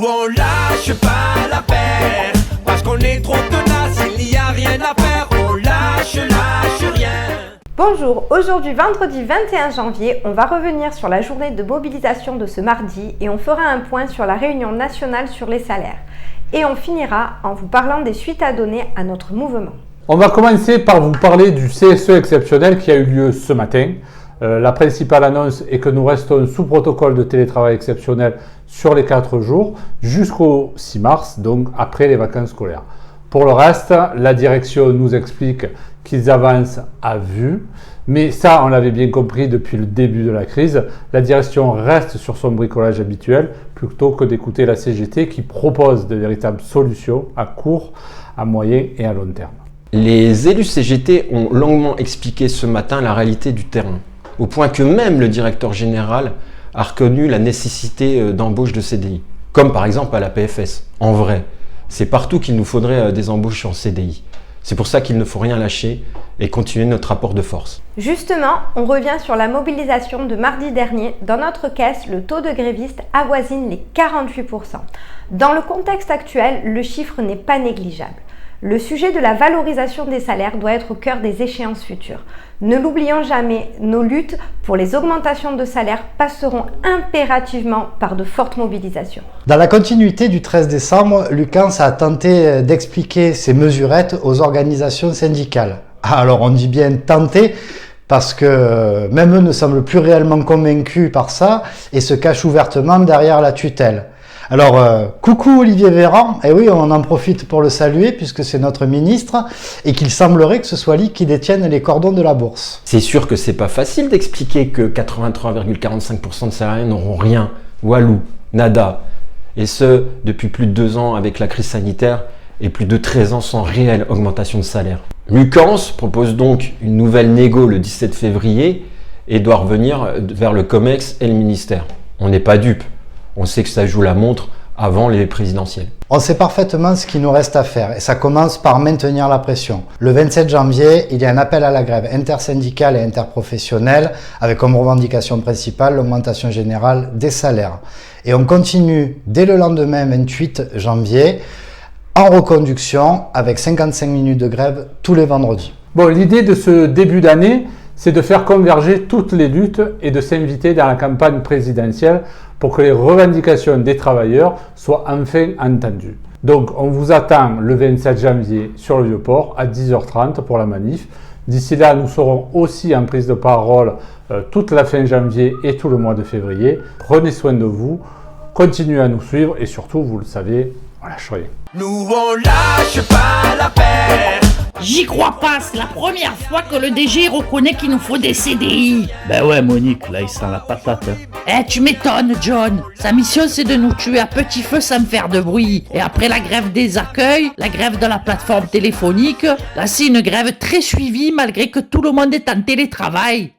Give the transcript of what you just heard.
on lâche pas l'affaire, parce qu'on est trop tenace, il n'y a rien à faire, on lâche rien. Bonjour, aujourd'hui vendredi 21 janvier, on va revenir sur la journée de mobilisation de ce mardi et on fera un point sur la réunion nationale sur les salaires. Et on finira en vous parlant des suites à donner à notre mouvement. On va commencer par vous parler du CSE exceptionnel qui a eu lieu ce matin. La principale annonce est que nous restons sous protocole de télétravail exceptionnel sur les 4 jours jusqu'au 6 mars, donc après les vacances scolaires. Pour le reste, la direction nous explique qu'ils avancent à vue, mais ça, on l'avait bien compris depuis le début de la crise. La direction reste sur son bricolage habituel plutôt que d'écouter la CGT qui propose de véritables solutions à court, à moyen et à long terme. Les élus CGT ont longuement expliqué ce matin la réalité du terrain, au point que même le directeur général a reconnu la nécessité d'embauche de CDI, comme par exemple à la PFS. En vrai, c'est partout qu'il nous faudrait des embauches en CDI. C'est pour ça qu'il ne faut rien lâcher et continuer notre rapport de force. Justement, on revient sur la mobilisation de mardi dernier. Dans notre caisse, le taux de grévistes avoisine les 48%. Dans le contexte actuel, le chiffre n'est pas négligeable. Le sujet de la valorisation des salaires doit être au cœur des échéances futures. Ne l'oublions jamais, nos luttes pour les augmentations de salaires passeront impérativement par de fortes mobilisations. Dans la continuité du 13 décembre, Lucas a tenté d'expliquer ces mesurettes aux organisations syndicales. Alors on dit bien tenter, parce que même eux ne semblent plus réellement convaincus par ça et se cachent ouvertement derrière la tutelle. Alors, coucou Olivier Véran, et oui, on en profite pour le saluer puisque c'est notre ministre et qu'il semblerait que ce soit lui qui détienne les cordons de la bourse. C'est sûr que c'est pas facile d'expliquer que 83,45% de salariés n'auront rien, walou, nada, et ce, depuis plus de 2 ans avec la crise sanitaire et plus de 13 ans sans réelle augmentation de salaire. Lucas propose donc une nouvelle négo le 17 février et doit revenir vers le COMEX et le ministère. On n'est pas dupes. On sait que ça joue la montre avant les présidentielles. On sait parfaitement ce qu'il nous reste à faire et ça commence par maintenir la pression. Le 27 janvier, il y a un appel à la grève intersyndicale et interprofessionnelle avec comme revendication principale l'augmentation générale des salaires. Et on continue dès le lendemain 28 janvier en reconduction avec 55 minutes de grève tous les vendredis. Bon, l'idée de ce début d'année, c'est de faire converger toutes les luttes et de s'inviter dans la campagne présidentielle pour que les revendications des travailleurs soient enfin entendues. Donc on vous attend le 27 janvier sur le Vieux-Port à 10h30 pour la manif. D'ici là, nous serons aussi en prise de parole toute la fin janvier et tout le mois de février. Prenez soin de vous, continuez à nous suivre et surtout, vous le savez, on lâche rien. Nous on lâche pas l'affaire. J'y crois pas, c'est la première fois que le DG reconnaît qu'il nous faut des CDI. Ben ouais Monique, là il sent la patate. Eh, tu m'étonnes John. Sa mission c'est de nous tuer à petit feu sans faire de bruit. Et après la grève des accueils, la grève de la plateforme téléphonique, là c'est une grève très suivie malgré que tout le monde est en télétravail.